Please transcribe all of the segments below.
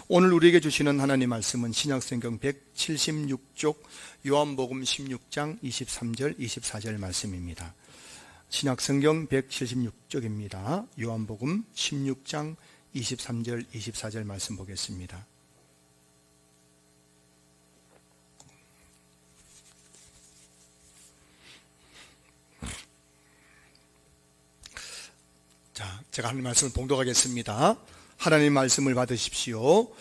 오늘 우리에게 주시는 하나님 말씀은 신약성경 176쪽 요한복음 16장 23절 24절 말씀입니다. 신약성경 176쪽입니다. 요한복음 16장 23절 24절 말씀 보겠습니다. 자, 제가 하나님 말씀을 봉독하겠습니다. 하나님 말씀을 받으십시오.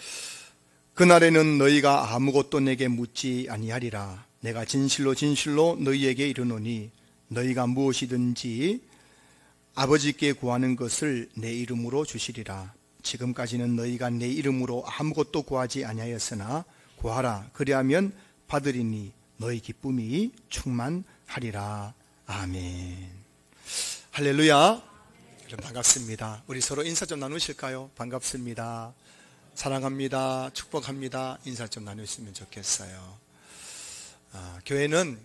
그날에는 너희가 아무것도 내게 묻지 아니하리라. 내가 진실로 진실로 너희에게 이르노니 너희가 무엇이든지 아버지께 구하는 것을 내 이름으로 주시리라. 지금까지는 너희가 내 이름으로 아무것도 구하지 아니하였으나 구하라. 그리하면 받으리니 너희 기쁨이 충만하리라. 아멘. 할렐루야. 반갑습니다. 우리 서로 인사 좀 나누실까요? 반갑습니다. 사랑합니다. 축복합니다. 인사 좀 나누시면 좋겠어요. 교회는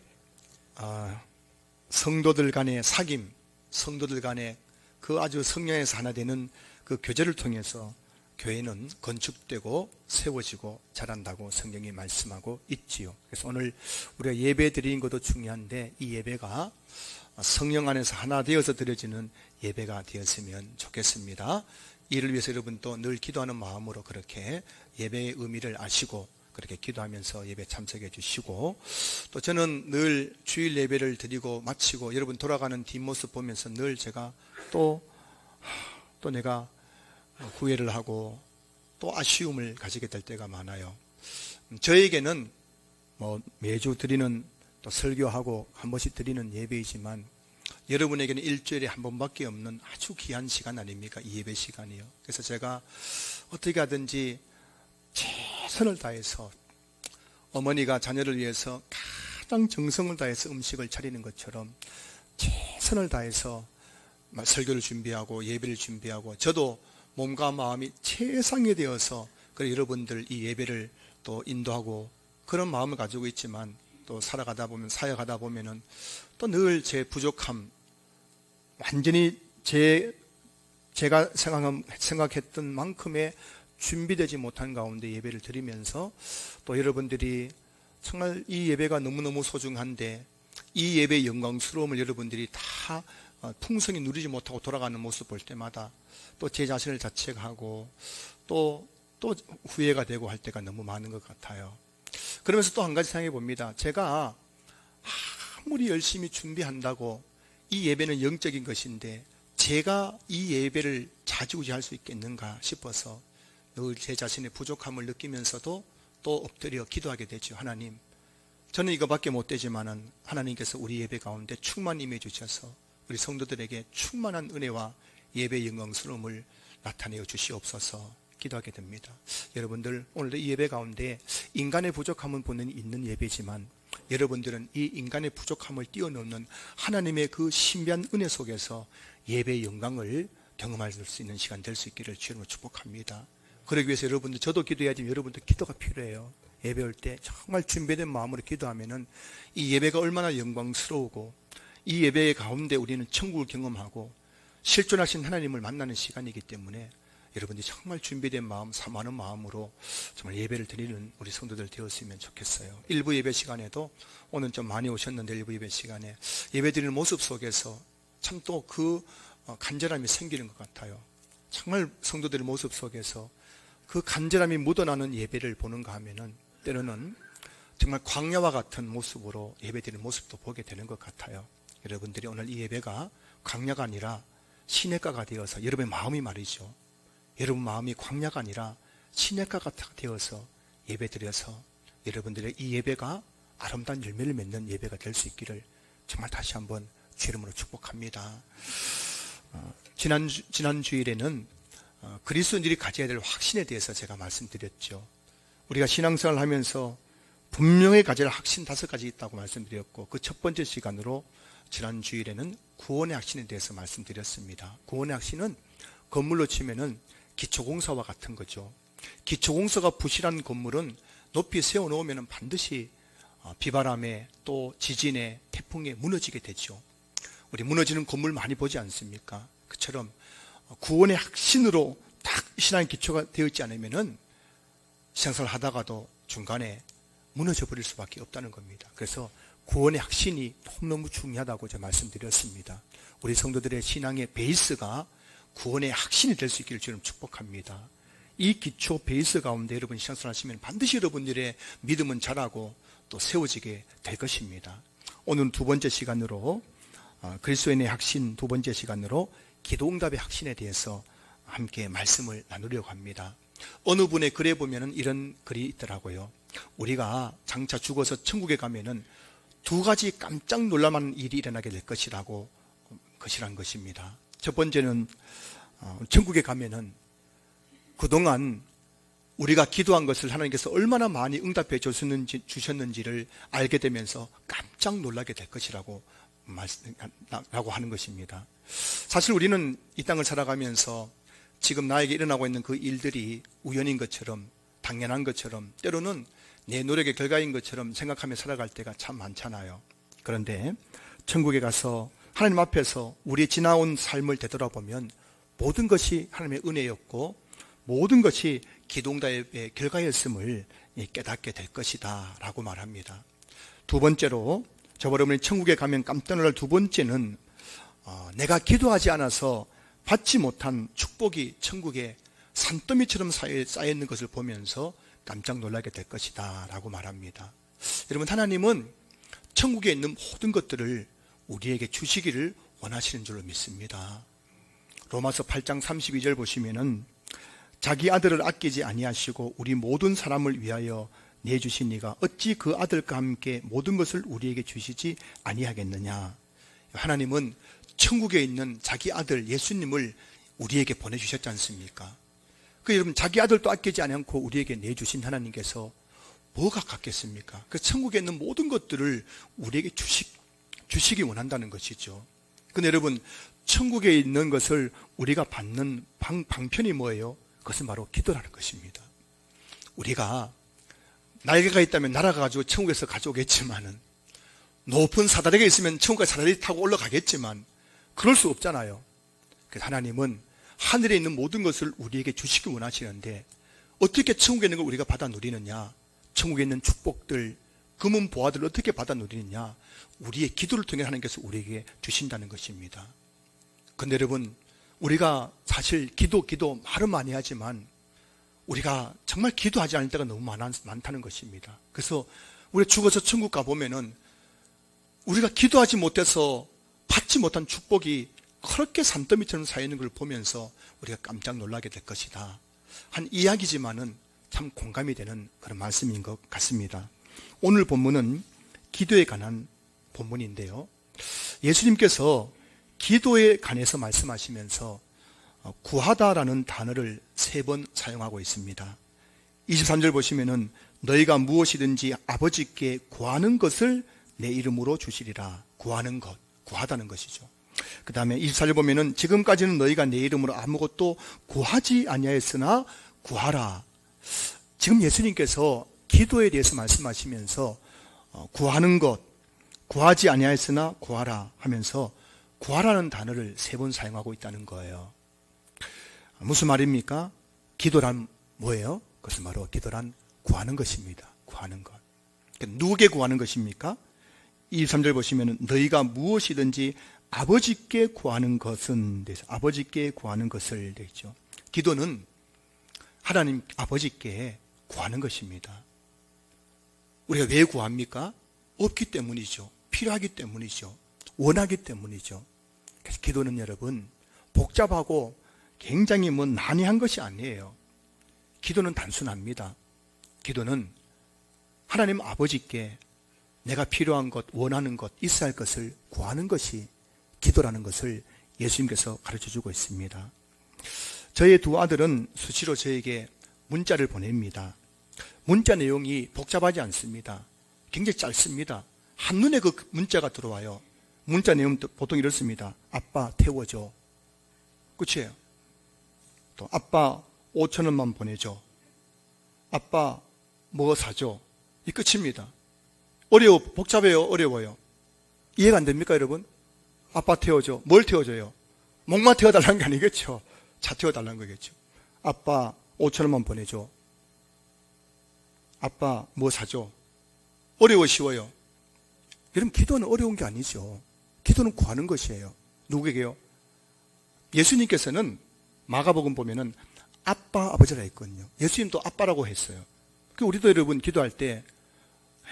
성도들 간의 사귐, 성도들 간의 그 아주 성령에서 하나 되는 그 교제를 통해서 교회는 건축되고 세워지고 자란다고 성경이 말씀하고 있지요. 그래서 오늘 우리가 예배 드리는 것도 중요한데 이 예배가 성령 안에서 하나 되어서 드려지는 예배가 되었으면 좋겠습니다. 이를 위해서 여러분도 늘 기도하는 마음으로 그렇게 예배의 의미를 아시고 그렇게 기도하면서 예배 참석해 주시고, 또 저는 늘 주일 예배를 드리고 마치고 여러분 돌아가는 뒷모습 보면서 늘 제가 또 내가 후회를 하고 또 아쉬움을 가지게 될 때가 많아요. 저에게는 매주 드리는 또 설교하고 한 번씩 드리는 예배이지만 여러분에게는 일주일에 한 번밖에 없는 아주 귀한 시간 아닙니까? 이 예배 시간이요. 그래서 제가 어떻게 하든지 최선을 다해서 어머니가 자녀를 위해서 가장 정성을 다해서 음식을 차리는 것처럼 최선을 다해서 설교를 준비하고 예배를 준비하고 저도 몸과 마음이 최상이 되어서 여러분들 이 예배를 또 인도하고 그런 마음을 가지고 있지만 또 살아가다 보면 사역하다 보면은 또 늘 제 부족함, 완전히 제가 생각했던 만큼의 준비되지 못한 가운데 예배를 드리면서 또 여러분들이 정말 이 예배가 너무너무 소중한데 이 예배의 영광스러움을 여러분들이 다 풍성히 누리지 못하고 돌아가는 모습 볼 때마다 또 제 자신을 자책하고 또 후회가 되고 할 때가 너무 많은 것 같아요. 그러면서 또 한 가지 생각해 봅니다. 제가 아무리 열심히 준비한다고 이 예배는 영적인 것인데 제가 이 예배를 좌지우지할 수 있겠는가 싶어서 늘 제 자신의 부족함을 느끼면서도 또 엎드려 기도하게 되죠. 하나님, 저는 이거밖에 못 되지만은 하나님께서 우리 예배 가운데 충만 임해 주셔서 우리 성도들에게 충만한 은혜와 예배의 영광스러움을 나타내어 주시옵소서 기도하게 됩니다. 여러분들 오늘도 이 예배 가운데 인간의 부족함은 보는 있는 예배지만 여러분들은 이 인간의 부족함을 뛰어넘는 하나님의 그 신비한 은혜 속에서 예배의 영광을 경험할 수 있는 시간 될 수 있기를 주님으로 축복합니다. 그러기 위해서 여러분들, 저도 기도해야지만 여러분들 기도가 필요해요. 예배 올 때 정말 준비된 마음으로 기도하면은 이 예배가 얼마나 영광스러우고 이 예배의 가운데 우리는 천국을 경험하고 실존하신 하나님을 만나는 시간이기 때문에 여러분들이 정말 준비된 마음, 사모하는 마음으로 정말 예배를 드리는 우리 성도들 되었으면 좋겠어요. 일부 예배 시간에도 오늘 좀 많이 오셨는데 일부 예배 시간에 예배 드리는 모습 속에서 참 또 그 간절함이 생기는 것 같아요. 정말 성도들의 모습 속에서 그 간절함이 묻어나는 예배를 보는가 하면은 때로는 정말 광야와 같은 모습으로 예배 드리는 모습도 보게 되는 것 같아요. 여러분들이 오늘 이 예배가 광야가 아니라 시냇가가 되어서 여러분의 마음이 말이죠. 여러분 마음이 광야가 아니라 시냇가가 되어서 예배드려서 여러분들의 이 예배가 아름다운 열매를 맺는 예배가 될 수 있기를 정말 다시 한번 주 이름으로 축복합니다. 지난 주일에는 그리스도인들이 가져야 될 확신에 대해서 제가 말씀드렸죠. 우리가 신앙생활을 하면서 분명히 가져야 할 확신 5가지 있다고 말씀드렸고, 그 첫 번째 시간으로 지난 주일에는 구원의 확신에 대해서 말씀드렸습니다. 구원의 확신은 건물로 치면은 기초공사와 같은 거죠. 기초공사가 부실한 건물은 높이 세워놓으면 반드시 비바람에 또 지진에 태풍에 무너지게 되죠. 우리 무너지는 건물 많이 보지 않습니까? 그처럼 구원의 확신으로 딱 신앙의 기초가 되어 있지 않으면은 신앙생활 하다가도 중간에 무너져 버릴 수밖에 없다는 겁니다. 그래서 구원의 확신이 너무너무 중요하다고 제가 말씀드렸습니다. 우리 성도들의 신앙의 베이스가 구원의 확신이 될 수 있기를 주님 축복합니다. 이 기초 베이스 가운데 여러분 신앙생활 하시면 반드시 여러분들의 믿음은 자라고 또 세워지게 될 것입니다. 오늘 두 번째 시간으로 그리스도인의 확신 두 번째 시간으로 기도응답의 확신에 대해서 함께 말씀을 나누려고 합니다. 어느 분의 글에 보면은 이런 글이 있더라고요. 우리가 장차 죽어서 천국에 가면은 두 가지 깜짝 놀랄만한 일이 일어나게 될 것이라고 것이란 것입니다. 첫 번째는 천국에 가면은 그동안 우리가 기도한 것을 하나님께서 얼마나 많이 응답해 주셨는지를 알게 되면서 깜짝 놀라게 될 것이라고 하는 것입니다. 사실 우리는 이 땅을 살아가면서 지금 나에게 일어나고 있는 그 일들이 우연인 것처럼 당연한 것처럼 때로는 내 노력의 결과인 것처럼 생각하며 살아갈 때가 참 많잖아요. 그런데 천국에 가서 하나님 앞에서 우리의 지나온 삶을 되돌아보면 모든 것이 하나님의 은혜였고 모든 것이 기도응답의 결과였음을 깨닫게 될 것이다 라고 말합니다. 두 번째로 저와 여러분이 천국에 가면 깜짝 놀랄 두 번째는 내가 기도하지 않아서 받지 못한 축복이 천국에 산더미처럼 쌓여있는 것을 보면서 깜짝 놀라게 될 것이다 라고 말합니다. 여러분, 하나님은 천국에 있는 모든 것들을 우리에게 주시기를 원하시는 줄로 믿습니다. 로마서 8장 32절 보시면은 자기 아들을 아끼지 아니하시고 우리 모든 사람을 위하여 내주신 이가 어찌 그 아들과 함께 모든 것을 우리에게 주시지 아니하겠느냐. 하나님은 천국에 있는 자기 아들 예수님을 우리에게 보내주셨지 않습니까? 여러분, 자기 아들도 아끼지 않고 우리에게 내주신 하나님께서 뭐가 같겠습니까? 그 천국에 있는 모든 것들을 우리에게 주시기 원한다는 것이죠. 근데 여러분, 천국에 있는 것을 우리가 받는 방편이 뭐예요? 그것은 바로 기도라는 것입니다. 우리가 날개가 있다면 날아가가지고 천국에서 가져오겠지만은, 높은 사다리가 있으면 천국에 사다리 타고 올라가겠지만 그럴 수 없잖아요. 그래서 하나님은 하늘에 있는 모든 것을 우리에게 주시기 원하시는데 어떻게 천국에 있는 걸 우리가 받아 누리느냐? 천국에 있는 축복들, 금은 보화들을 어떻게 받아 누리느냐? 우리의 기도를 통해 하나님께서 우리에게 주신다는 것입니다. 그런데 여러분, 우리가 사실 기도 말은 많이 하지만 우리가 정말 기도하지 않을 때가 너무 많다는 것입니다. 그래서 우리가 죽어서 천국 가보면은 우리가 기도하지 못해서 받지 못한 축복이 그렇게 산더미처럼 쌓여있는 걸 보면서 우리가 깜짝 놀라게 될 것이다. 한 이야기지만은 참 공감이 되는 그런 말씀인 것 같습니다. 오늘 본문은 기도에 관한 본문인데요. 예수님께서 기도에 관해서 말씀하시면서 구하다라는 단어를 3번 사용하고 있습니다. 23절 보시면은 너희가 무엇이든지 아버지께 구하는 것을 내 이름으로 주시리라. 구하는 것, 구하다는 것이죠. 그 다음에 24절 보면은 지금까지는 너희가 내 이름으로 아무것도 구하지 아니하였으나 구하라. 지금 예수님께서 기도에 대해서 말씀하시면서 구하는 것, 구하지 아니하였으나 구하라 하면서 구하라는 단어를 3번 사용하고 있다는 거예요. 무슨 말입니까? 기도란 뭐예요? 그것은 바로 기도란 구하는 것입니다. 구하는 것. 누구에게 구하는 것입니까? 23절 보시면 너희가 무엇이든지 아버지께 구하는 것은 아버지께 구하는 것을 되죠. 기도는 하나님 아버지께 구하는 것입니다. 우리가 왜 구합니까? 없기 때문이죠. 필요하기 때문이죠. 원하기 때문이죠. 그래서 기도는 여러분 복잡하고 굉장히 난해한 것이 아니에요. 기도는 단순합니다. 기도는 하나님 아버지께 내가 필요한 것, 원하는 것, 있어야 할 것을 구하는 것이 기도라는 것을 예수님께서 가르쳐주고 있습니다. 저의 두 아들은 수시로 저에게 문자를 보냅니다. 문자 내용이 복잡하지 않습니다. 굉장히 짧습니다. 한눈에 그 문자가 들어와요. 문자 내용은 보통 이렇습니다. 아빠 태워줘. 끝이에요. 또 아빠 5,000원만 보내줘. 아빠 뭐 사줘. 이 끝입니다. 복잡해요? 어려워요? 이해가 안 됩니까, 여러분? 아빠 태워줘. 뭘 태워줘요? 목마 태워달라는 게 아니겠죠. 차 태워달라는 거겠죠. 아빠 5,000원만 보내줘. 아빠 뭐 사줘? 어려워 쉬워요? 여러분, 기도는 어려운 게 아니죠. 기도는 구하는 것이에요. 누구에게요? 예수님께서는 마가복음 보면은 아빠 아버지라 했거든요. 예수님도 아빠라고 했어요. 우리도 여러분 기도할 때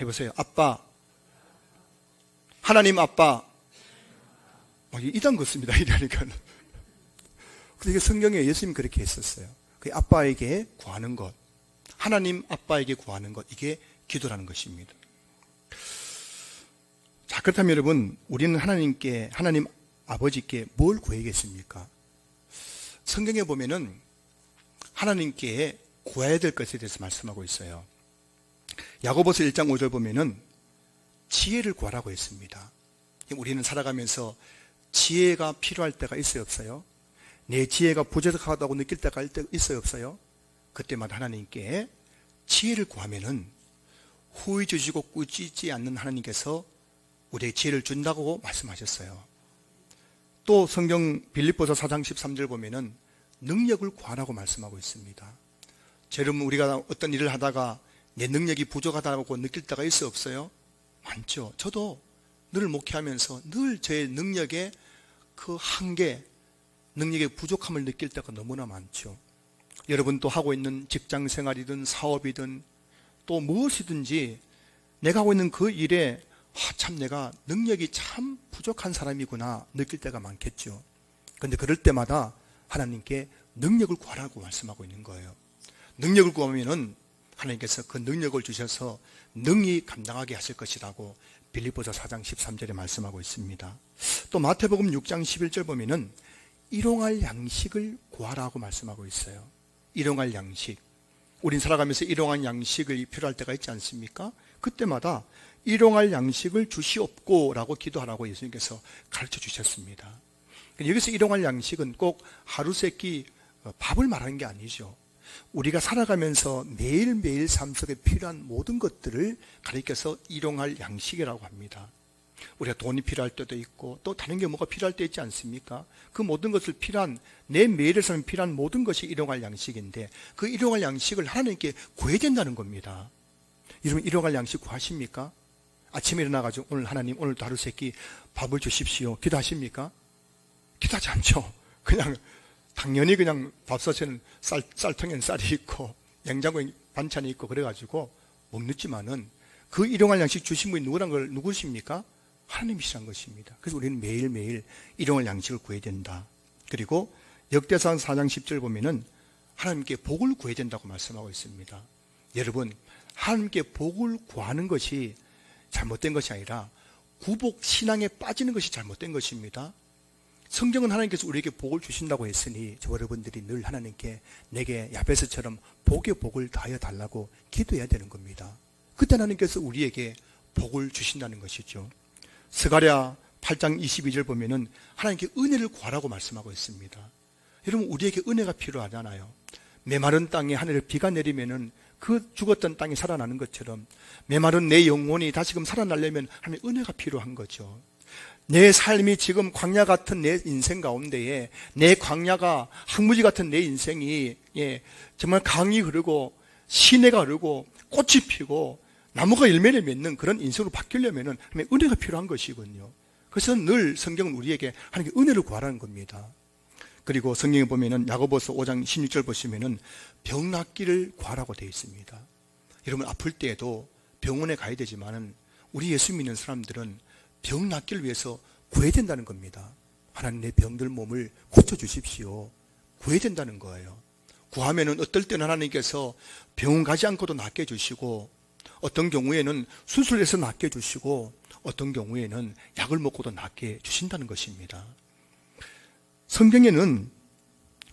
해보세요. 아빠, 하나님 아빠. 이단 것입니다. 이러니까는. 근데 이게 성경에 예수님 그렇게 했었어요. 그 아빠에게 구하는 것, 하나님 아빠에게 구하는 것, 이게 기도라는 것입니다. 자, 그렇다면 여러분, 우리는 하나님께, 하나님 아버지께 뭘 구하겠습니까? 성경에 보면은 하나님께 구해야 될 것에 대해서 말씀하고 있어요. 야고보서 1장 5절 보면은 지혜를 구하라고 했습니다. 우리는 살아가면서 지혜가 필요할 때가 있어요, 없어요? 내 지혜가 부족하다고 느낄 때가 있어요, 없어요? 그때마다 하나님께 지혜를 구하면은 후회 주시고 꾸짖지 않는 하나님께서 우리의 지혜를 준다고 말씀하셨어요. 또 성경 빌립보서 4장 13절 보면은 능력을 구하라고 말씀하고 있습니다. 여러분, 우리가 어떤 일을 하다가 내 능력이 부족하다고 느낄 때가 있어요, 없어요? 많죠. 저도 늘 목회하면서 늘 제 능력의 그 한계, 능력의 부족함을 느낄 때가 너무나 많죠. 여러분도 하고 있는 직장 생활이든 사업이든 또 무엇이든지 내가 하고 있는 그 일에 참 내가 능력이 참 부족한 사람이구나 느낄 때가 많겠죠. 그런데 그럴 때마다 하나님께 능력을 구하라고 말씀하고 있는 거예요. 능력을 구하면은 하나님께서 그 능력을 주셔서 능히 감당하게 하실 것이라고 빌립보서 4장 13절에 말씀하고 있습니다. 또 마태복음 6장 11절 보면은 일용할 양식을 구하라고 말씀하고 있어요. 일용할 양식. 우린 살아가면서 일용할 양식이 필요할 때가 있지 않습니까? 그때마다 일용할 양식을 주시옵고라고 기도하라고 예수님께서 가르쳐 주셨습니다. 여기서 일용할 양식은 꼭 하루 세끼 밥을 말하는 게 아니죠. 우리가 살아가면서 매일매일 삶 속에 필요한 모든 것들을 가리켜서 일용할 양식이라고 합니다. 우리가 돈이 필요할 때도 있고 또 다른 게 뭐가 필요할 때 있지 않습니까? 그 모든 것을 필요한, 내 매일의 삶에 필요한 모든 것이 일용할 양식인데 그 일용할 양식을 하나님께 구해야 된다는 겁니다. 여러분, 일용할 양식 구하십니까? 아침에 일어나가지고 오늘 하나님 오늘도 하루 세끼 밥을 주십시오 기도하십니까? 기도하지 않죠. 그냥 당연히 그냥 밥솥에는 쌀통에는 쌀이 있고 냉장고에 반찬이 있고 그래가지고 먹는지만은 그 일용할 양식 주신 분이 누구십니까? 하나님이시란 것입니다. 그래서 우리는 매일매일 일용할 양식을 구해야 된다. 그리고 역대상 4장 10절 보면은 하나님께 복을 구해야 된다고 말씀하고 있습니다. 여러분, 하나님께 복을 구하는 것이 잘못된 것이 아니라 구복 신앙에 빠지는 것이 잘못된 것입니다. 성경은 하나님께서 우리에게 복을 주신다고 했으니 저 여러분들이 늘 하나님께 내게 야베스처럼 복의 복을 다하여 달라고 기도해야 되는 겁니다. 그때 하나님께서 우리에게 복을 주신다는 것이죠. 스가랴 8장 22절 보면은 하나님께 은혜를 구하라고 말씀하고 있습니다. 여러분, 우리에게 은혜가 필요하잖아요. 메마른 땅에 하늘에 비가 내리면은 그 죽었던 땅이 살아나는 것처럼 메마른 내 영혼이 다시금 살아나려면 하나님의 은혜가 필요한 거죠. 내 삶이 지금 광야 같은 내 인생 가운데에 내 광야가 항무지 같은 내 인생이 정말 강이 흐르고 시내가 흐르고 꽃이 피고 나무가 열매를 맺는 그런 인생으로 바뀌려면 하나님의 은혜가 필요한 것이군요. 그래서 늘 성경은 우리에게 하나님께 은혜를 구하라는 겁니다. 그리고 성경에 보면은 야고보서 5장 16절 보시면은 병 낫기를 구하라고 되어 있습니다. 여러분, 아플 때에도 병원에 가야 되지만은 우리 예수 믿는 사람들은 병 낫기를 위해서 구해야 된다는 겁니다. 하나님, 내 병들 몸을 고쳐주십시오. 구해야 된다는 거예요. 구하면은 어떨 때는 하나님께서 병원 가지 않고도 낫게 해주시고, 어떤 경우에는 수술해서 낫게 해주시고, 어떤 경우에는 약을 먹고도 낫게 해주신다는 것입니다. 성경에는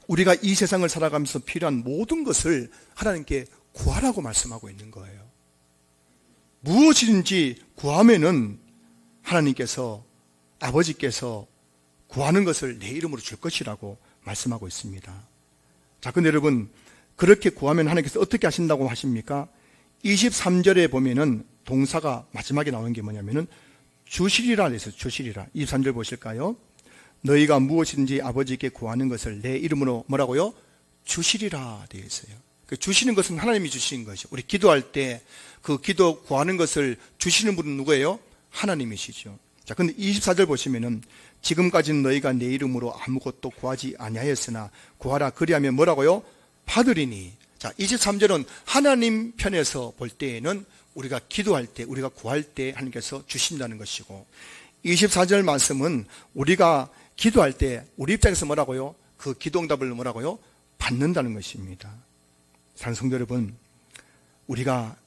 우리가 이 세상을 살아가면서 필요한 모든 것을 하나님께 구하라고 말씀하고 있는 거예요. 무엇이든지 구하면은 하나님께서, 아버지께서 구하는 것을 내 이름으로 줄 것이라고 말씀하고 있습니다. 자, 근데 여러분, 그렇게 구하면 하나님께서 어떻게 하신다고 하십니까? 23절에 보면은 동사가 마지막에 나오는 게 뭐냐면은 주시리라 그랬어요. 주시리라. 23절 보실까요? 너희가 무엇이든지 아버지께 구하는 것을 내 이름으로 뭐라고요? 주시리라 되어 있어요. 주시는 것은 하나님이 주시는 것이죠. 우리 기도할 때 그 기도 구하는 것을 주시는 분은 누구예요? 하나님이시죠. 자, 근데 24절 보시면은 지금까지는 너희가 내 이름으로 아무것도 구하지 아니하였으나 구하라 그리하면 뭐라고요? 받으리니. 자, 23절은 하나님 편에서 볼 때에는 우리가 기도할 때, 우리가 구할 때 하나님께서 주신다는 것이고, 24절 말씀은 우리가 기도할 때 우리 입장에서 뭐라고요? 그 기도응답을 뭐라고요? 받는다는 것입니다. 사랑하는 성도 여러분, 우리가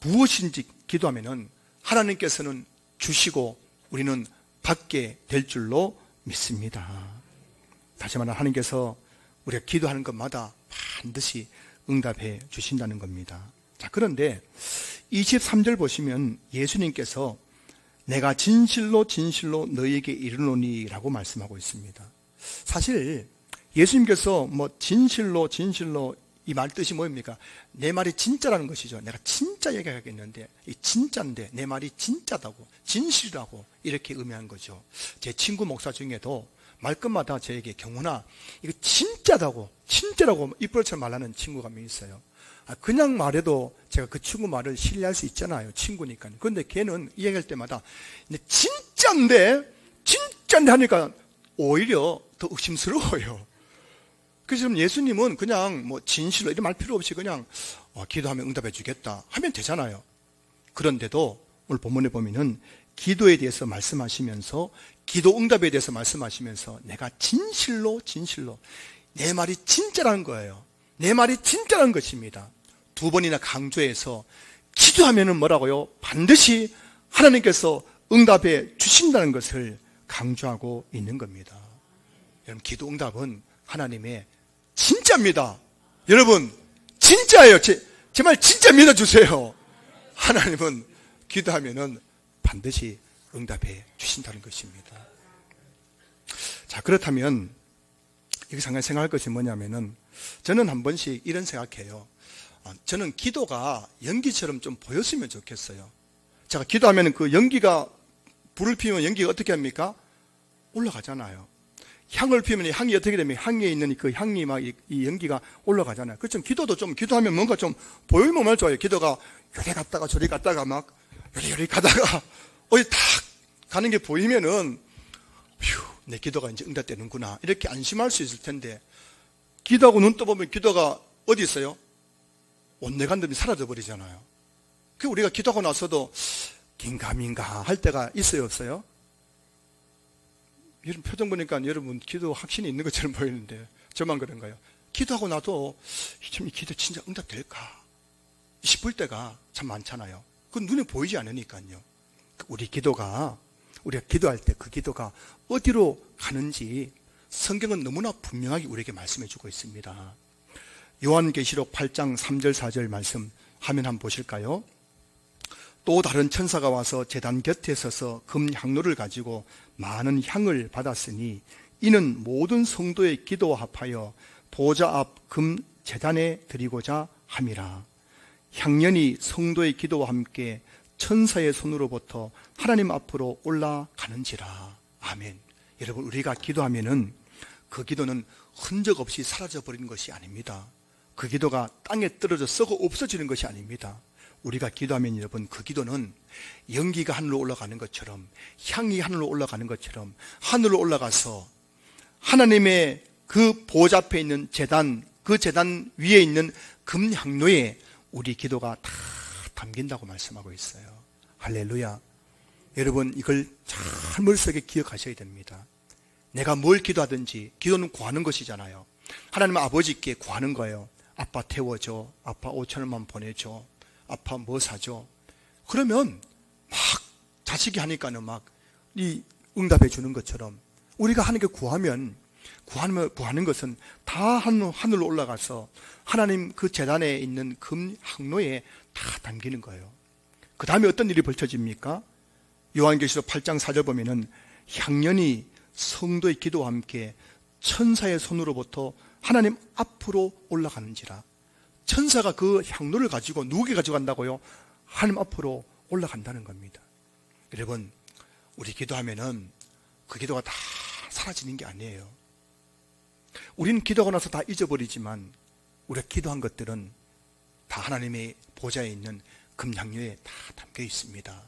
무엇인지 기도하면은 하나님께서는 주시고 우리는 받게 될 줄로 믿습니다. 다시 말하면 하나님께서 우리가 기도하는 것마다 반드시 응답해 주신다는 겁니다. 자, 그런데 23절 보시면 예수님께서 내가 진실로 진실로 너희에게 이르노니 라고 말씀하고 있습니다. 사실 예수님께서 진실로 이 말 뜻이 뭐입니까? 내 말이 진짜라는 것이죠. 내가 진짜 얘기하겠는데 이 진짜인데 내 말이 진짜다고, 진실이라고 이렇게 의미한 거죠. 제 친구 목사 중에도 말끝마다 저에게 경훈아 이거 진짜라고 이쁘처럼 말하는 친구가 몇 명 있어요. 그냥 말해도 제가 그 친구 말을 신뢰할 수 있잖아요. 친구니까. 그런데 걔는 이야기할 때마다 진짜인데 하니까 오히려 더 의심스러워요. 그래서 예수님은 그냥 진실로 이런 말 필요 없이 그냥 기도하면 응답해 주겠다 하면 되잖아요. 그런데도 오늘 본문에 보면은 기도에 대해서 말씀하시면서 기도 응답에 대해서 말씀하시면서 내가 진실로 내 말이 진짜라는 거예요. 내 말이 진짜라는 것입니다. 두 번이나 강조해서 기도하면은 뭐라고요? 반드시 하나님께서 응답해 주신다는 것을 강조하고 있는 겁니다. 여러분, 기도 응답은 하나님의 진짜입니다. 여러분, 진짜예요. 제 말 진짜 믿어주세요. 하나님은 기도하면은 반드시 응답해 주신다는 것입니다. 자, 그렇다면 여기서 한 가지 생각할 것이 뭐냐면은 저는 한 번씩 이런 생각해요. 저는 기도가 연기처럼 좀 보였으면 좋겠어요. 제가 기도하면 그 연기가, 불을 피우면 연기가 어떻게 합니까? 올라가잖아요. 향을 피우면 향이 어떻게 되면 향에 있는 그 향이 막 이 연기가 올라가잖아요. 그렇죠. 기도도 좀, 기도하면 뭔가 좀 보이면 얼마나 좋아요. 기도가 요리 갔다가 저리 갔다가 막 요리 가다가 어디 탁 가는 게 보이면은 휴, 내 기도가 이제 응답되는구나 이렇게 안심할 수 있을 텐데, 기도하고 눈 떠보면 기도가 어디 있어요? 온내간들이 사라져 버리잖아요. 그 우리가 기도하고 나서도 긴가민가 할 때가 있어요, 없어요? 여러분 표정 보니까 여러분 기도 확신이 있는 것처럼 보이는데 저만 그런가요? 기도하고 나도 이 기도 진짜 응답될까 싶을 때가 참 많잖아요. 그건 눈에 보이지 않으니까요. 우리가 기도할 때 그 기도가 어디로 가는지 성경은 너무나 분명하게 우리에게 말씀해 주고 있습니다. 요한계시록 8장 3절 4절 말씀 화면 한번 보실까요? 또 다른 천사가 와서 제단 곁에 서서 금 향로를 가지고 많은 향을 받았으니 이는 모든 성도의 기도와 합하여 보좌 앞 금 제단에 드리고자 함이라. 향연이 성도의 기도와 함께 천사의 손으로부터 하나님 앞으로 올라가는지라. 아멘. 여러분, 우리가 기도하면은 그 기도는 흔적 없이 사라져 버리는 것이 아닙니다. 그 기도가 땅에 떨어져 썩어 없어지는 것이 아닙니다. 우리가 기도하면 여러분, 그 기도는 연기가 하늘로 올라가는 것처럼, 향이 하늘로 올라가는 것처럼 하늘로 올라가서 하나님의 그 보좌 앞에 있는 제단, 그 제단 위에 있는 금향로에 우리 기도가 다 담긴다고 말씀하고 있어요. 할렐루야. 여러분, 이걸 잘 머릿속에 기억하셔야 됩니다. 내가 뭘 기도하든지, 기도는 구하는 것이잖아요. 하나님 아버지께 구하는 거예요. 아빠 태워줘, 아빠 5,000원만 보내줘, 아빠 뭐 사줘. 그러면 막 자식이 하니까는 막 이 응답해 주는 것처럼 우리가 하나님께 구하는 것은 다 하늘로 올라가서 하나님 그 제단에 있는 금 항로에 다 담기는 거예요. 그 다음에 어떤 일이 벌쳐집니까? 요한계시록 8장 4절 보면은 향연이 성도의 기도와 함께 천사의 손으로부터 하나님 앞으로 올라가는지라. 천사가 그 향로를 가지고 누구에게 가져간다고요? 하나님 앞으로 올라간다는 겁니다. 여러분, 우리 기도하면은 그 기도가 다 사라지는 게 아니에요. 우리는 기도하고 나서 다 잊어버리지만 우리가 기도한 것들은 다 하나님의 보좌에 있는 금향료에 다 담겨 있습니다.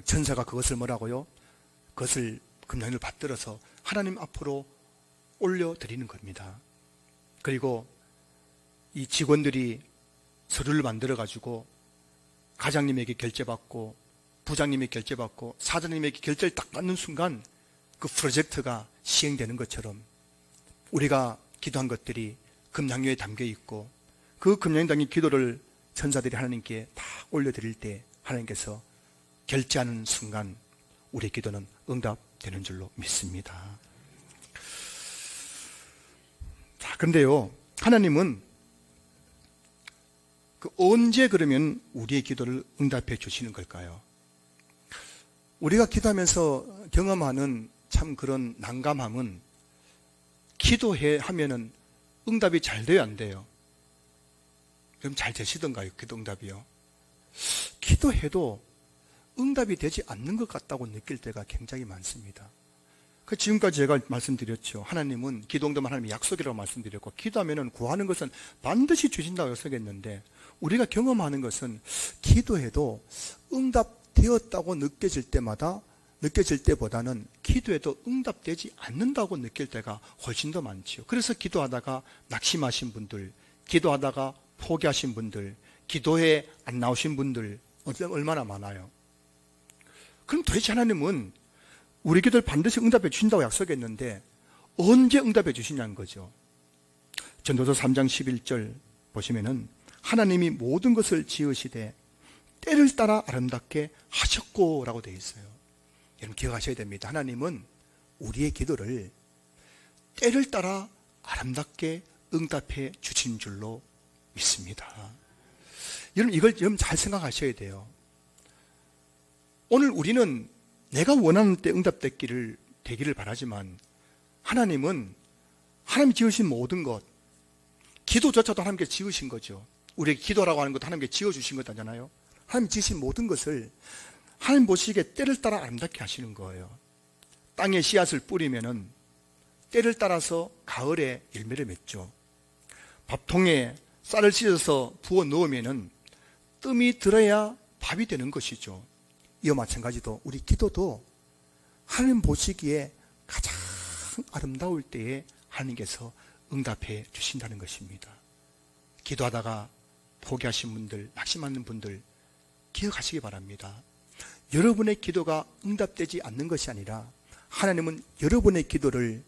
천사가 그것을 뭐라고요? 그것을 금향료를 받들어서 하나님 앞으로 올려드리는 겁니다. 그리고 이 직원들이 서류를 만들어 가지고 과장님에게 결제받고 부장님에게 결제받고 사장님에게 결제를 딱 받는 순간 그 프로젝트가 시행되는 것처럼 우리가 기도한 것들이 금향료에 담겨 있고 그 금향료에 담긴 기도를 천사들이 하나님께 다 올려드릴 때 하나님께서 결제하는 순간 우리의 기도는 응답되는 줄로 믿습니다. 자, 그런데요, 하나님은 언제 그러면 우리의 기도를 응답해 주시는 걸까요? 우리가 기도하면서 경험하는 참 그런 난감함은 기도해 하면은 응답이 잘 돼요, 안 돼요? 그럼 잘 되시던가요, 기도 응답이요? 기도해도 응답이 되지 않는 것 같다고 느낄 때가 굉장히 많습니다. 지금까지 제가 말씀드렸죠. 하나님은 기도 응답은 하나님의 약속이라고 말씀드렸고 기도하면 구하는 것은 반드시 주신다고 약속했는데 우리가 경험하는 것은 기도해도 응답되었다고 느껴질 때보다는 기도해도 응답되지 않는다고 느낄 때가 훨씬 더 많죠. 그래서 기도하다가 낙심하신 분들, 기도하다가 포기하신 분들, 기도에 안 나오신 분들 얼마나 많아요. 그럼 도대체 하나님은 우리 기도를 반드시 응답해 주신다고 약속했는데 언제 응답해 주시냐는 거죠. 전도서 3장 11절 보시면은 하나님이 모든 것을 지으시되 때를 따라 아름답게 하셨고 라고 되어 있어요. 여러분 기억하셔야 됩니다. 하나님은 우리의 기도를 때를 따라 아름답게 응답해 주신 줄로 믿습니다. 여러분 이걸 잘 생각하셔야 돼요. 오늘 우리는 내가 원하는 때 응답되기를 바라지만 하나님은 하나님이 지으신 모든 것, 기도조차도 하나님께 지으신 거죠. 우리에게 기도라고 하는 것도 하나님께 지어주신 거잖아요. 하나님 지으신 모든 것을 하나님 보시기에 때를 따라 아름답게 하시는 거예요. 땅에 씨앗을 뿌리면은 때를 따라서 가을에 열매를 맺죠. 밥통에 쌀을 씻어서 부어 넣으면은 뜸이 들어야 밥이 되는 것이죠. 이와 마찬가지로 우리 기도도 하나님 보시기에 가장 아름다울 때에 하나님께서 응답해 주신다는 것입니다. 기도하다가 포기하신 분들, 낙심하는 분들 기억하시기 바랍니다. 여러분의 기도가 응답되지 않는 것이 아니라 하나님은 여러분의 기도를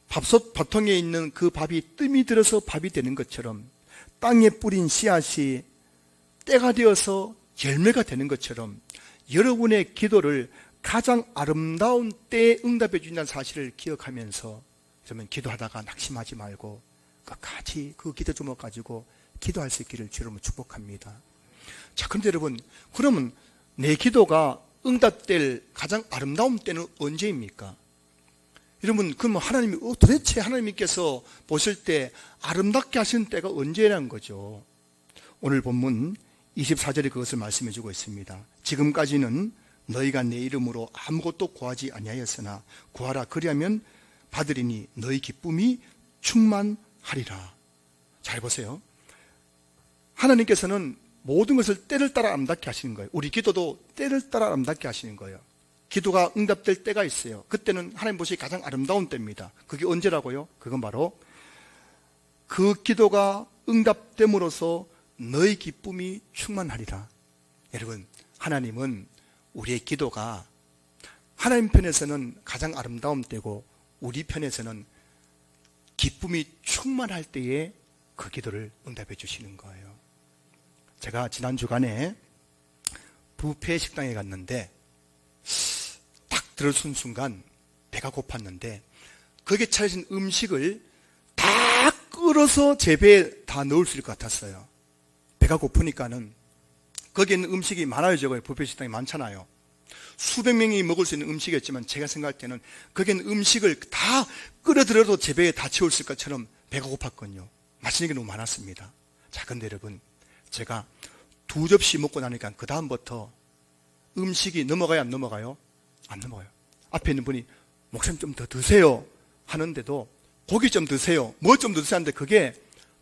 밥통에 있는 그 밥이 뜸이 들어서 밥이 되는 것처럼 땅에 뿌린 씨앗이 때가 되어서 열매가 되는 것처럼 여러분의 기도를 가장 아름다운 때에 응답해 주신다는 사실을 기억하면서 그러면 기도하다가 낙심하지 말고 끝까지 그 기도 제목 가지고 기도할 수 있기를 주로 축복합니다. 자, 그런데 여러분, 그러면 내 기도가 응답될 가장 아름다운 때는 언제입니까? 여러분, 그러면 도대체 하나님께서 보실 때 아름답게 하시는 때가 언제라는 거죠? 오늘 본문 24절에 그것을 말씀해 주고 있습니다. 지금까지는 너희가 내 이름으로 아무것도 구하지 아니하였으나 구하라 그리하면 받으리니 너희 기쁨이 충만하리라. 잘 보세요. 하나님께서는 모든 것을 때를 따라 아름답게 하시는 거예요. 우리 기도도 때를 따라 아름답게 하시는 거예요. 기도가 응답될 때가 있어요. 그때는 하나님 보시기에 가장 아름다운 때입니다. 그게 언제라고요? 그건 바로 그 기도가 응답됨으로써 너희 기쁨이 충만하리라. 여러분, 하나님은 우리의 기도가 하나님 편에서는 가장 아름다운 때고 우리 편에서는 기쁨이 충만할 때에 그 기도를 응답해 주시는 거예요. 제가 지난 주간에 뷔페 식당에 갔는데 딱 들어선 순간 배가 고팠는데 거기에 차려진 음식을 다 끌어서 제 배에 다 넣을 수 있을 것 같았어요. 배가 고프니까는 거기에는 음식이 많아요. 저거 뷔페 식당이 많잖아요. 수백 명이 먹을 수 있는 음식이었지만 제가 생각할 때는 거기에는 음식을 다 끌어들여도 제 배에 다 채울 것처럼 배가 고팠거든요. 맛있는 게 너무 많았습니다. 자, 근데 여러분, 제가 2접시 먹고 나니까 그 다음부터 음식이 넘어가요, 안 넘어가요? 안 넘어가요. 앞에 있는 분이 목사님 좀 더 드세요 하는데도 고기 좀 드세요, 뭐 좀 더 드세요 하는데 그게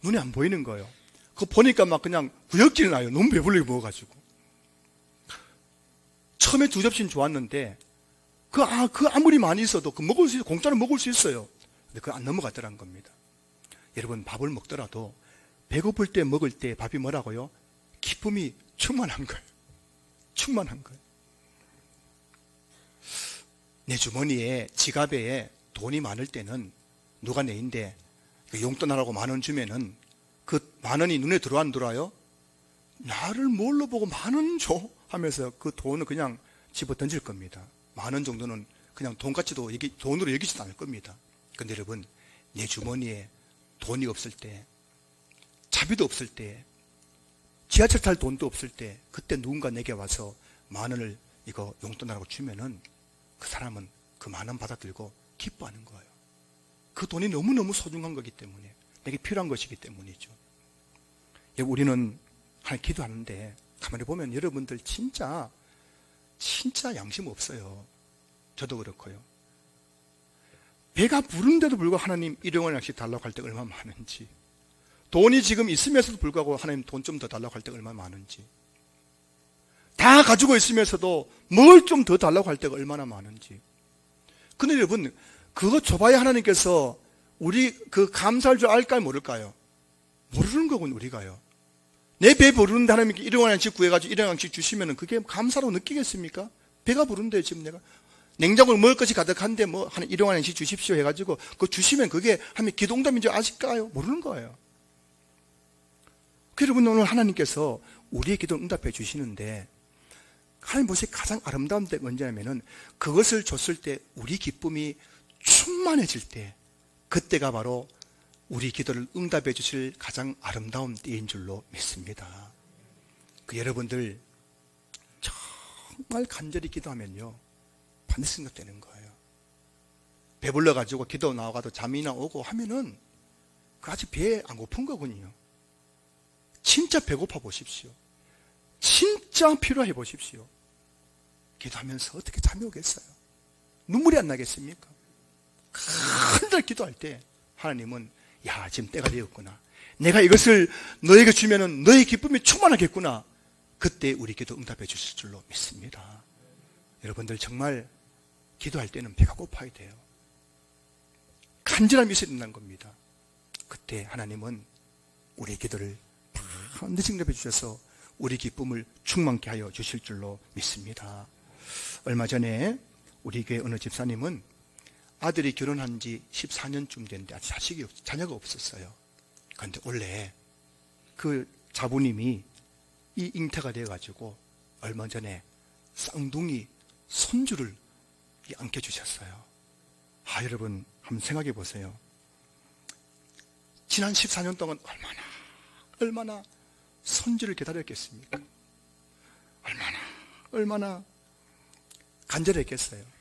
눈에 안 보이는 거예요. 그거 보니까 막 그냥 구역질 나요. 너무 배불리게 먹어가지고. 처음에 2접시는 좋았는데, 그 아무리 많이 있어도 먹을 수 있어요. 공짜로 먹을 수 있어요. 근데 그거 안 넘어가더라는 겁니다. 여러분, 밥을 먹더라도 배고플 때 먹을 때 밥이 뭐라고요? 기쁨이 충만한 거예요. 충만한 거예요. 내 주머니에, 지갑에 돈이 많을 때는 누가 내인데 용돈하라고 10,000원 주면은 그 10,000원이 눈에 들어와 안 들어와요? 나를 뭘로 보고 10,000원 줘? 하면서 그 돈을 그냥 집어 던질 겁니다. 10,000원 정도는 그냥 돈으로 여기지도 않을 겁니다. 근데 여러분, 내 주머니에 돈이 없을 때, 차비도 없을 때, 지하철 탈 돈도 없을 때, 그때 누군가 내게 와서 10,000원을 이거 용돈하라고 주면은 그 사람은 그 10,000원 받아들고 기뻐하는 거예요. 그 돈이 너무너무 소중한 거기 때문에, 내게 필요한 것이기 때문이죠. 우리는 하나님 기도하는데 가만히 보면 여러분들 진짜 양심 없어요. 저도 그렇고요. 배가 부른데도 불구하고 하나님 일용할 양식 달라고 할 때 얼마나 많은지, 돈이 지금 있으면서도 불구하고 하나님 돈 좀 더 달라고 할 때 얼마나 많은지, 다 가지고 있으면서도 뭘 좀 더 달라고 할 때가 얼마나 많은지. 근데 여러분, 그거 줘봐야 하나님께서 우리 그 감사할 줄 알까요, 모를까요? 모르는 거군, 우리가요. 내 배 부르는데 하나님께 일용할 양식 구해가지고 일용할 양식 주시면 그게 감사로 느끼겠습니까? 배가 부른데 지금 내가 냉장고를 먹을 것이 가득한데 뭐 한 일용할 양식 주십시오 해가지고 그거 주시면 그게 하나님 기도응답인 줄 아실까요? 모르는 거예요. 여러분, 오늘 하나님께서 우리의 기도를 응답해 주시는데 하나님 보시기에 가장 아름다운 때가 언제냐면은 그것을 줬을 때 우리 기쁨이 충만해질 때, 그때가 바로 우리 기도를 응답해 주실 가장 아름다운 때인 줄로 믿습니다. 여러분들 정말 간절히 기도하면요 반드시 응답되는 거예요. 배불러가지고 기도 나와가도 잠이나 오고 하면은 그 아직 배에 안 고픈 거군요. 진짜 배고파 보십시오. 진짜 필요해 보십시오. 기도하면서 어떻게 잠이 오겠어요? 눈물이 안 나겠습니까? 간절히 기도할 때 하나님은 야, 지금 때가 되었구나, 내가 이것을 너에게 주면은 너의 기쁨이 충만하겠구나, 그때 우리 기도 응답해 주실 줄로 믿습니다. 여러분들 정말 기도할 때는 배가 고파야 돼요. 간절함이 있어야 된다는 겁니다. 그때 하나님은 우리의 기도를 반드시 응답해 주셔서 우리 기쁨을 충만케 하여 주실 줄로 믿습니다. 얼마 전에 우리 교회 어느 집사님은 아들이 결혼한 지 14년쯤 됐는데 아직 자녀가 없었어요. 그런데 원래 그 자부님이 이 잉태가 되어가지고 얼마 전에 쌍둥이 손주를 안겨주셨어요. 여러분 한번 생각해 보세요. 지난 14년 동안 얼마나 손주를 기다렸겠습니까? 얼마나 간절했겠어요.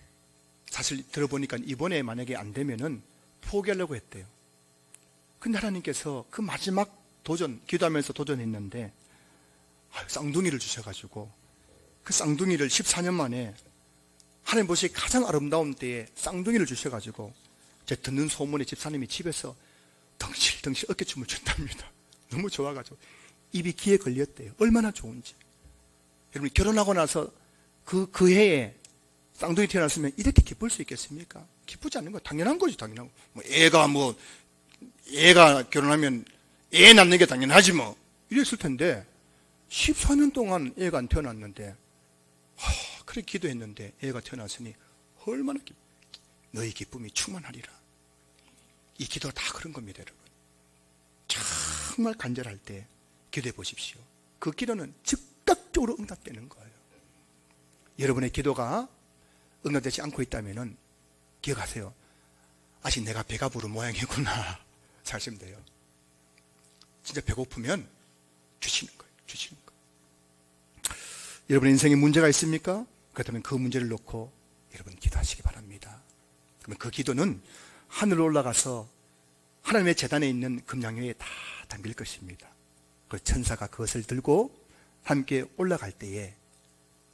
사실 들어보니까 이번에 만약에 안 되면은 포기하려고 했대요. 근데 하나님께서 그 마지막 도전, 기도하면서 도전했는데 쌍둥이를 주셔가지고 그 쌍둥이를 14년 만에 하나님 보시기에 가장 아름다운 때에 쌍둥이를 주셔가지고 제가 듣는 소문에 집사님이 집에서 덩실덩실 어깨춤을 춘답니다. 너무 좋아가지고 입이 귀에 걸렸대요. 얼마나 좋은지. 여러분, 결혼하고 나서 그 해에 쌍둥이 태어났으면 이렇게 기쁠 수 있겠습니까? 기쁘지 않는 거 당연한 거지, 당연한 거. 애가 결혼하면 애 낳는 게 당연하지 뭐. 이랬을 텐데 14년 동안 애가 안 태어났는데 그래 기도했는데 애가 태어났으니 얼마나 너희 기쁨이 충만하리라. 이 기도가 다 그런 겁니다, 여러분. 정말 간절할 때 기도해 보십시오. 그 기도는 즉각적으로 응답되는 거예요. 여러분의 기도가 응답되지 않고 있다면 기억하세요. 아직 내가 배가 부른 모양이구나 사시면 돼요. 진짜 배고프면 주시는 거예요. 여러분의 인생에 문제가 있습니까? 그렇다면 그 문제를 놓고 여러분 기도하시기 바랍니다. 그러면 그 기도는 하늘로 올라가서 하나님의 제단에 있는 금양회에 다 담길 것입니다. 그 천사가 그것을 들고 함께 올라갈 때에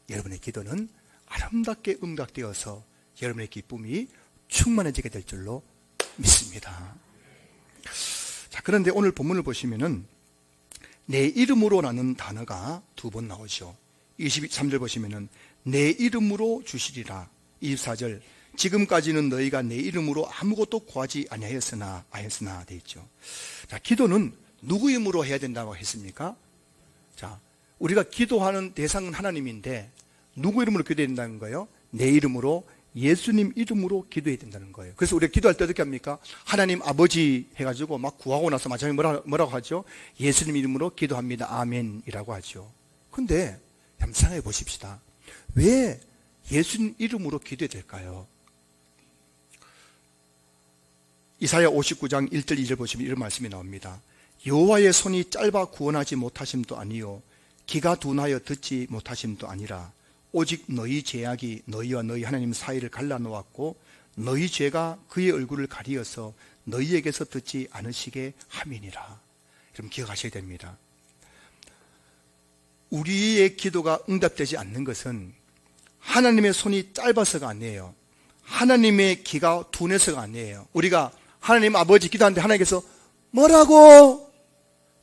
여러분의 기도는 아름답게 응답되어서 여러분의 기쁨이 충만해지게 될 줄로 믿습니다. 자, 그런데 오늘 본문을 보시면은 내 이름으로라는 단어가 두 번 나오죠. 23절 보시면은 내 이름으로 주시리라. 24절 지금까지는 너희가 내 이름으로 아무것도 구하지 아니하였으나 되어 있죠. 자, 기도는 누구 이름으로 해야 된다고 했습니까? 자, 우리가 기도하는 대상은 하나님인데 누구 이름으로 기도해야 된다는 거예요? 내 이름으로, 예수님 이름으로 기도해야 된다는 거예요. 그래서 우리가 기도할 때 어떻게 합니까? 하나님 아버지 해가지고 막 구하고 나서 마지막에 뭐라고 하죠? 예수님 이름으로 기도합니다. 아멘이라고 하죠. 근데 한번 생각해 보십시다. 왜 예수님 이름으로 기도해야 될까요? 이사야 59장 1절 2절 보시면 이런 말씀이 나옵니다. 여호와의 손이 짧아 구원하지 못하심도 아니요 귀가 둔하여 듣지 못하심도 아니라 오직 너희 죄악이 너희와 너희 하나님 사이를 갈라놓았고 너희 죄가 그의 얼굴을 가리어서 너희에게서 듣지 않으시게 함이니라. 여러분 기억하셔야 됩니다. 우리의 기도가 응답되지 않는 것은 하나님의 손이 짧아서가 아니에요. 하나님의 귀가 둔해서가 아니에요. 우리가 하나님 아버지 기도하는데 하나님께서 뭐라고?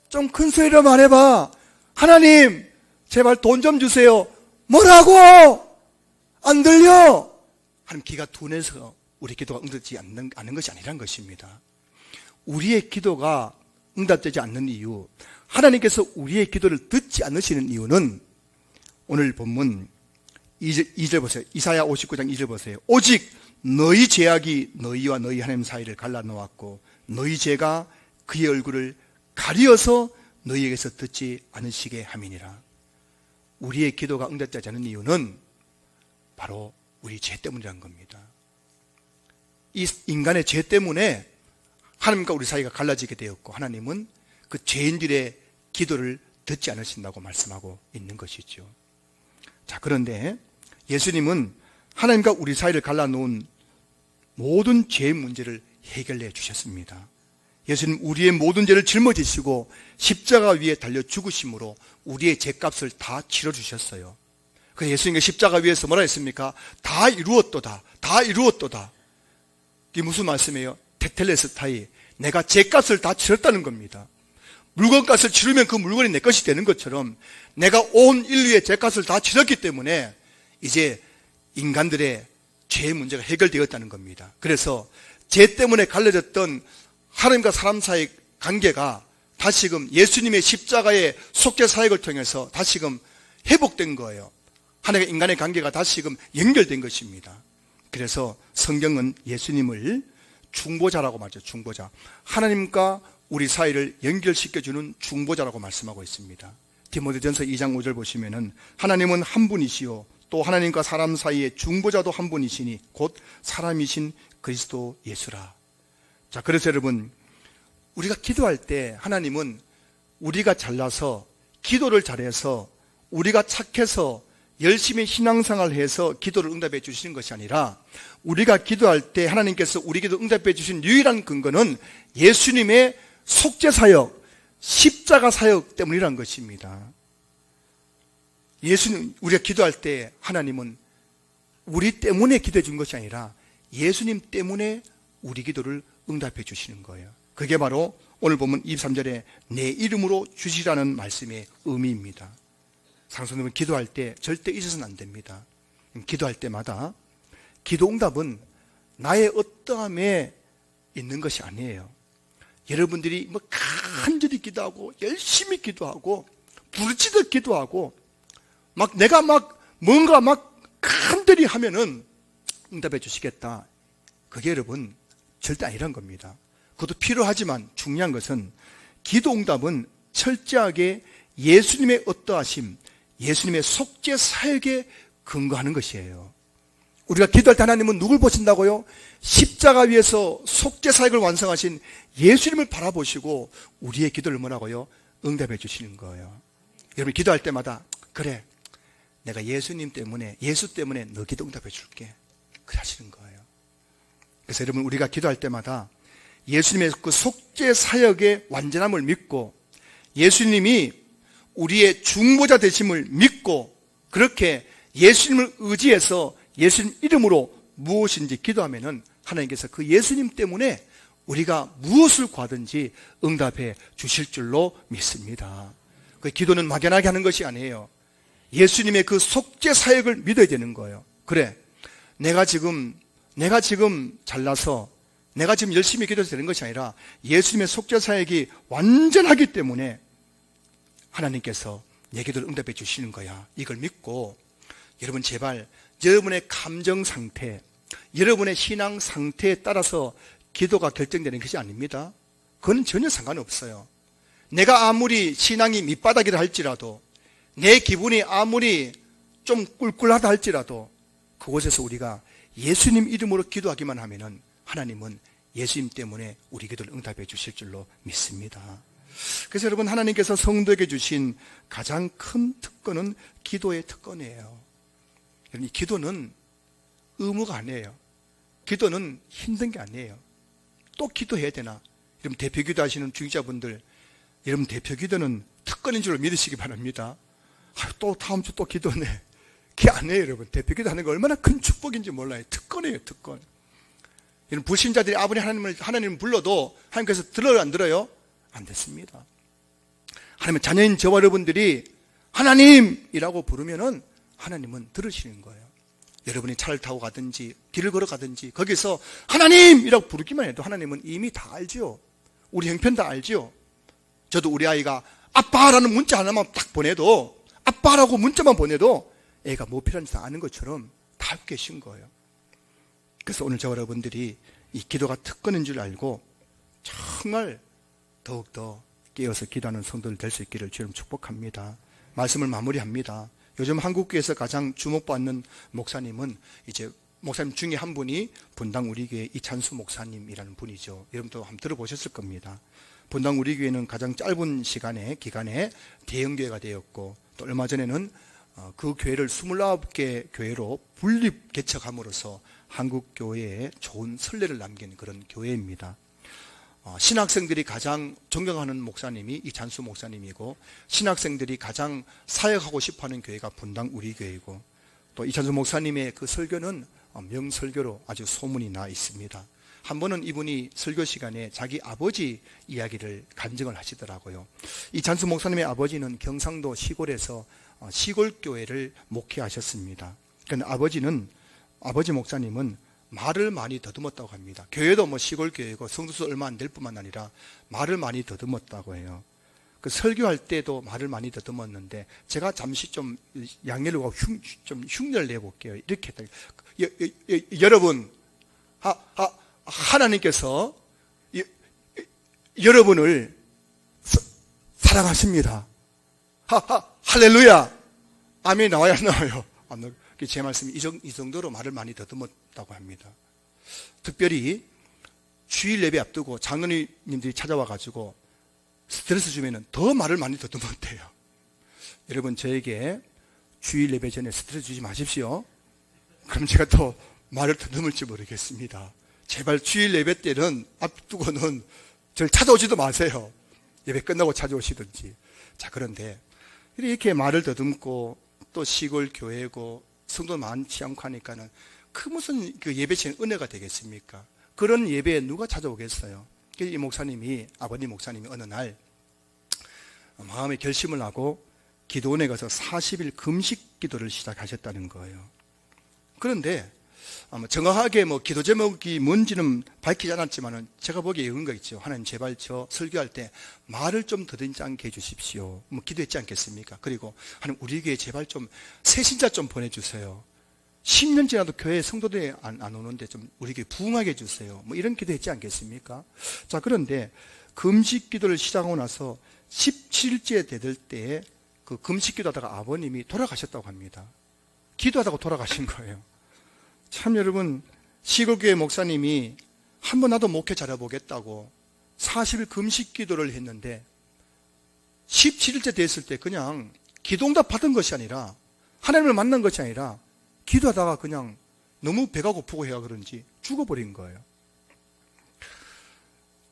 좀 큰 소리로 말해봐. 하나님 제발 돈 좀 주세요. 뭐라고? 안 들려? 하나님 귀가 둔해서 우리 기도가 응답되지 않는 것이 아니란 것입니다. 우리의 기도가 응답되지 않는 이유, 하나님께서 우리의 기도를 듣지 않으시는 이유는 오늘 본문 2절 보세요. 이사야 59장 2절 보세요. 오직 너희 죄악이 너희와 너희 하나님 사이를 갈라놓았고 너희 죄가 그의 얼굴을 가리어서 너희에게서 듣지 않으시게 함이니라. 우리의 기도가 응답되지 않는 이유는 바로 우리 죄 때문이라는 겁니다. 이 인간의 죄 때문에 하나님과 우리 사이가 갈라지게 되었고 하나님은 그 죄인들의 기도를 듣지 않으신다고 말씀하고 있는 것이죠. 자, 그런데 예수님은 하나님과 우리 사이를 갈라놓은 모든 죄의 문제를 해결해 주셨습니다. 예수님 우리의 모든 죄를 짊어지시고 십자가 위에 달려 죽으심으로 우리의 죄값을 다 치러주셨어요. 그래서 예수님이 십자가 위에서 뭐라 했습니까? 다 이루었도다. 다 이루었도다. 이게 무슨 말씀이에요? 테텔레스타이, 내가 죄값을 다 치렀다는 겁니다. 물건값을 치르면 그 물건이 내 것이 되는 것처럼 내가 온 인류의 죄값을 다 치렀기 때문에 이제 인간들의 죄의 문제가 해결되었다는 겁니다. 그래서 죄 때문에 갈라졌던 하나님과 사람 사이의 관계가 다시금 예수님의 십자가의 속죄 사역을 통해서 다시금 회복된 거예요. 하나님과 인간의 관계가 다시금 연결된 것입니다. 그래서 성경은 예수님을 중보자라고 말하죠. 중보자. 하나님과 우리 사이를 연결시켜주는 중보자라고 말씀하고 있습니다. 디모데전서 2장 5절 보시면은 하나님은 한 분이시요 또 하나님과 사람 사이의 중보자도 한 분이시니 곧 사람이신 그리스도 예수라. 자, 그래서 여러분 우리가 기도할 때 하나님은 우리가 잘나서 기도를 잘해서 우리가 착해서 열심히 신앙생활을 해서 기도를 응답해 주시는 것이 아니라 우리가 기도할 때 하나님께서 우리 기도 응답해 주신 유일한 근거는 예수님의 속죄사역, 십자가 사역 때문이라는 것입니다. 예수님, 우리가 기도할 때 하나님은 우리 때문에 기도해 준 것이 아니라 예수님 때문에 우리 기도를 응답해 주시는 거예요. 그게 바로 오늘 보면 23절에 내 이름으로 주시라는 말씀의 의미입니다. 상수님은 기도할 때 절대 잊어서는 안 됩니다. 기도할 때마다 기도 응답은 나의 어떠함에 있는 것이 아니에요. 여러분들이 뭐 간절히 기도하고 열심히 기도하고 부르짖어 기도하고 막 내가 막 뭔가 막 간절히 하면은 응답해 주시겠다. 그게 여러분 절대 아니란 겁니다. 그것도 필요하지만 중요한 것은 기도 응답은 철저하게 예수님의 어떠하심, 예수님의 속죄 사역에 근거하는 것이에요. 우리가 기도할 때 하나님은 누굴 보신다고요? 십자가 위에서 속죄 사역을 완성하신 예수님을 바라보시고 우리의 기도를 뭐라고요? 응답해 주시는 거예요. 여러분 기도할 때마다 그래 내가 예수님 때문에 예수 때문에 너 기도 응답해 줄게. 그렇게 하시는 거예요. 그래서 여러분 우리가 기도할 때마다 예수님의 그 속죄 사역의 완전함을 믿고 예수님이 우리의 중보자 되심을 믿고 그렇게 예수님을 의지해서 예수님 이름으로 무엇인지 기도하면은 하나님께서 그 예수님 때문에 우리가 무엇을 구하든지 응답해 주실 줄로 믿습니다. 그 기도는 막연하게 하는 것이 아니에요. 예수님의 그 속죄 사역을 믿어야 되는 거예요. 그래, 내가 지금 잘나서 내가 지금 열심히 기도해서 되는 것이 아니라 예수님의 속죄 사역이 완전하기 때문에 하나님께서 내 기도를 응답해 주시는 거야. 이걸 믿고 여러분 제발 여러분의 감정 상태, 여러분의 신앙 상태에 따라서 기도가 결정되는 것이 아닙니다. 그건 전혀 상관없어요. 내가 아무리 신앙이 밑바닥이라 할지라도, 내 기분이 아무리 좀 꿀꿀하다 할지라도 그곳에서 우리가 예수님 이름으로 기도하기만 하면은 하나님은 예수님 때문에 우리 기도를 응답해 주실 줄로 믿습니다. 그래서 여러분, 하나님께서 성도에게 주신 가장 큰 특권은 기도의 특권이에요. 이 기도는 의무가 아니에요. 기도는 힘든 게 아니에요. 또 기도해야 되나? 여러분, 대표기도 하시는 중직자분들, 여러분 대표기도는 특권인 줄 믿으시기 바랍니다. 또 다음 주 또 기도네. 그게 아니에요. 여러분, 대표기도 하는 거 얼마나 큰 축복인지 몰라요. 특권이에요, 특권. 여러분, 불신자들이 아무리 하나님을 불러도 하나님께서 들어요, 안 들어요? 안 됐습니다. 하나님은 자녀인 저와 여러분들이 하나님이라고 부르면은 하나님은 들으시는 거예요. 여러분이 차를 타고 가든지 길을 걸어가든지 거기서 하나님이라고 부르기만 해도 하나님은 이미 다 알지요. 우리 형편 다 알지요. 저도 우리 아이가 아빠라는 문자 하나만 딱 보내도, 아빠라고 문자만 보내도 애가 뭐 필요한지 다 아는 것처럼 다 알고 계신 거예요. 그래서 오늘 저와 여러분들이 이 기도가 특권인 줄 알고 정말 더욱더 깨어서 기도하는 성도들 될 수 있기를 주님 축복합니다. 말씀을 마무리합니다. 요즘 한국교회에서 가장 주목받는 목사님은 이제 목사님 중에 한 분이 분당 우리교회 이찬수 목사님이라는 분이죠. 여러분도 한번 들어보셨을 겁니다. 분당 우리교회는 가장 짧은 기간에 대형교회가 되었고, 또 얼마 전에는 그 교회를 29개 교회로 분립 개척함으로써 한국교회에 좋은 선례를 남긴 그런 교회입니다. 신학생들이 가장 존경하는 목사님이 이찬수 목사님이고, 신학생들이 가장 사역하고 싶어하는 교회가 분당 우리교회이고, 또 이찬수 목사님의 그 설교는 명설교로 아주 소문이 나 있습니다. 한 번은 이분이 설교 시간에 자기 아버지 이야기를 간증을 하시더라고요. 이찬수 목사님의 아버지는 경상도 시골에서 시골교회를 목회하셨습니다. 그런데 아버지 목사님은 말을 많이 더듬었다고 합니다. 교회도 뭐 시골교회고 성도수 얼마 안 될 뿐만 아니라 말을 많이 더듬었다고 해요. 그 설교할 때도 말을 많이 더듬었는데, 제가 잠시 좀 양해를 하고 좀 흉내를 내볼게요. 이렇게 여러분, 하나님께서 여러분을 사랑하십니다. 할렐루야. 아멘. 나와요, 안 나와요? 안 나와요. 제 말씀이 이 정도로 말을 많이 더듬었다고 합니다. 특별히 주일 예배 앞두고 장로님들이 찾아와가지고 스트레스 주면은 더 말을 많이 더듬었대요. 여러분, 저에게 주일 예배 전에 스트레스 주지 마십시오. 그럼 제가 또 말을 더듬을지 모르겠습니다. 제발 주일 예배 때는 앞두고는 저를 찾아오지도 마세요. 예배 끝나고 찾아오시든지. 자, 그런데 이렇게 말을 더듬고 또 시골 교회고 성도 많지 않고 하니까는 그 무슨 그 예배치는 은혜가 되겠습니까? 그런 예배에 누가 찾아오겠어요? 이 목사님이, 아버님 목사님이 어느 날 마음에 결심을 하고 기도원에 가서 40일 금식 기도를 시작하셨다는 거예요. 그런데 정확하게 기도 제목이 뭔지는 밝히지 않았지만은 제가 보기에 이런 거 있죠. 하나님, 제발 저 설교할 때 말을 좀 더듬지 않게 해주십시오. 기도했지 않겠습니까? 그리고 하나님, 우리 교회에 제발 좀 새신자 좀 보내주세요. 10년 지나도 교회에 성도들이 안 오는데 좀 우리 교회 부흥하게 해주세요. 이런 기도했지 않겠습니까? 자, 그런데 금식 기도를 시작하고 나서 17일째 되들 때에 그 금식 기도하다가 아버님이 돌아가셨다고 합니다. 기도하다가 돌아가신 거예요. 참, 여러분, 시골교회 목사님이 한번 나도 목회 잘해보겠다고 40일 금식 기도를 했는데 17일째 됐을 때 그냥 기도응답 받은 것이 아니라, 하나님을 만난 것이 아니라 기도하다가 그냥 너무 배가 고프고 해야 그런지 죽어버린 거예요.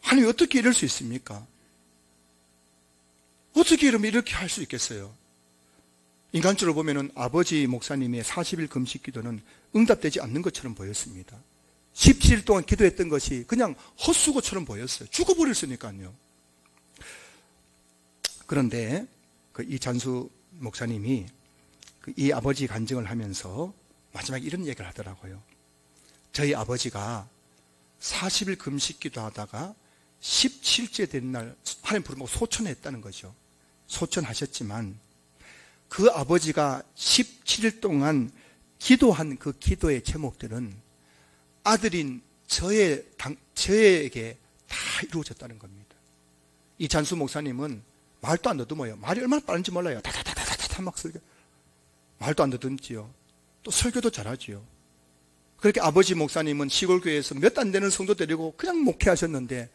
하나님이 어떻게 이럴 수 있습니까? 어떻게 이러면 이렇게 할 수 있겠어요? 인간적으로 보면은 아버지 목사님의 40일 금식 기도는 응답되지 않는 것처럼 보였습니다. 17일 동안 기도했던 것이 그냥 헛수고처럼 보였어요. 죽어버렸으니까요. 그런데 그 이찬수 목사님이 이 아버지 간증을 하면서 마지막에 이런 얘기를 하더라고요. 저희 아버지가 40일 금식 기도하다가 17째 된 날 하나님 부르고 소천했다는 거죠. 소천하셨지만 그 아버지가 17일 동안 기도한 그 기도의 제목들은 아들인 저에게 다 이루어졌다는 겁니다. 이찬수 목사님은 말도 안 더듬어요. 말이 얼마나 빠른지 몰라요. 다다다다다다 막 설교. 말도 안 더듬지요. 또 설교도 잘하지요. 그렇게 아버지 목사님은 시골교회에서 몇 안 되는 성도 데리고 그냥 목회하셨는데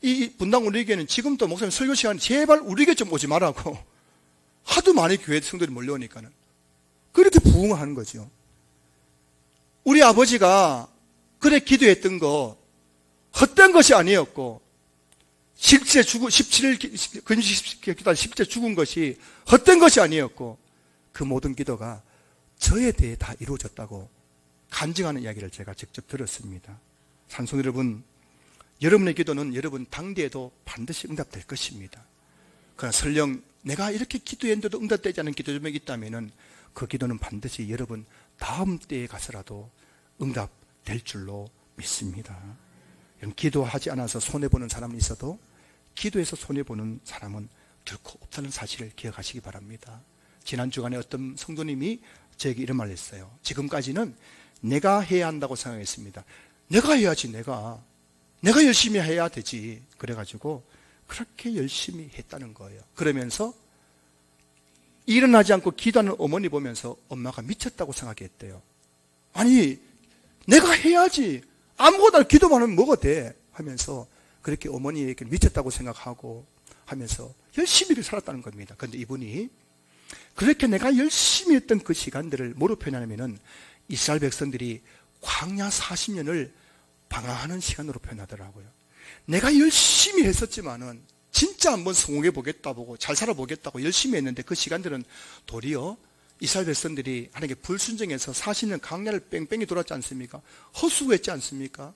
이 분당 우리 교회는 지금도 목사님 설교 시간에 제발 우리 교회 좀 오지 말라고 하도 많이 교회 성도들이 몰려오니까는 그렇게 부흥하는 거죠. 우리 아버지가 그래 기도했던 거 헛된 것이 아니었고 실제 17일 금식 기도한 실제 죽은 것이 헛된 것이 아니었고 그 모든 기도가 저에 대해 다 이루어졌다고 간증하는 이야기를 제가 직접 들었습니다. 산성 여러분, 여러분의 기도는 여러분 당대에도 반드시 응답될 것입니다. 그러나 설령 내가 이렇게 기도했는데도 응답되지 않은 기도 제목이 있다면 그 기도는 반드시 여러분 다음 때에 가서라도 응답될 줄로 믿습니다. 기도하지 않아서 손해보는 사람은 있어도 기도해서 손해보는 사람은 결코 없다는 사실을 기억하시기 바랍니다. 지난 주간에 어떤 성도님이 저에게 이런 말을 했어요. 지금까지는 내가 해야 한다고 생각했습니다. 내가 해야지 내가 열심히 해야 되지. 그래가지고 그렇게 열심히 했다는 거예요. 그러면서 일어나지 않고 기도하는 어머니 보면서 엄마가 미쳤다고 생각했대요. 아니 내가 해야지 아무거나 기도만 하면 뭐가 돼 하면서 그렇게 어머니에게 미쳤다고 생각하고 하면서 열심히 살았다는 겁니다. 그런데 이분이 그렇게 내가 열심히 했던 그 시간들을 뭐로 표현하냐면은 이스라엘 백성들이 광야 40년을 방황하는 시간으로 표현하더라고요. 내가 열심히 했었지만은 진짜 한번 성공해 보겠다 보고 잘 살아보겠다고 열심히 했는데 그 시간들은 도리어 이스라엘 백성들이 하나님께 불순종해서 40년 광야를 뺑뺑이 돌았지 않습니까? 헛수고했지 않습니까?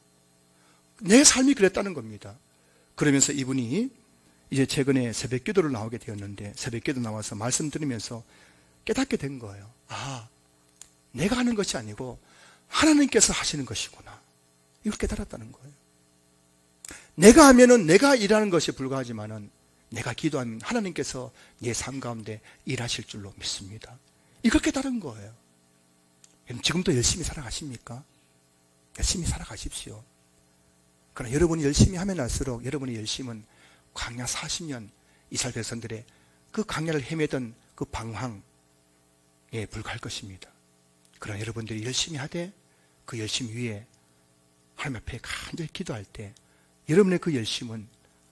내 삶이 그랬다는 겁니다. 그러면서 이분이 이제 최근에 새벽 기도를 나오게 되었는데 새벽 기도 나와서 말씀 들으면서 깨닫게 된 거예요. 아, 내가 하는 것이 아니고 하나님께서 하시는 것이구나. 이걸 깨달았다는 거예요. 내가 하면은 내가 일하는 것이 불과하지만은 내가 기도하면 하나님께서 내 삶 가운데 일하실 줄로 믿습니다. 이걸 깨달은 거예요. 지금도 열심히 살아가십니까? 열심히 살아가십시오. 그러나 여러분이 열심히 하면 할수록 여러분의 열심은 광야 40년 이스라엘 백성들의 그 광야를 헤매던 그 방황에 불과할 것입니다. 그러나 여러분들이 열심히 하되 그 열심 위에 하나님 앞에 간절히 기도할 때 여러분의 그 열심은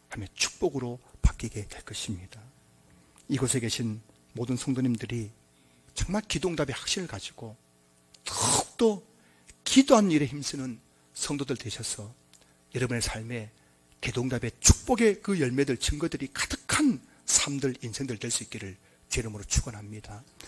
하나님의 축복으로 바뀌게 될 것입니다. 이곳에 계신 모든 성도님들이 정말 기도응답의 확신을 가지고 더욱더 기도하는 일에 힘쓰는 성도들 되셔서 여러분의 삶에 기도응답의 축복의 그 열매들, 증거들이 가득한 삶들, 인생들 될 수 있기를 제 이름으로 축원합니다.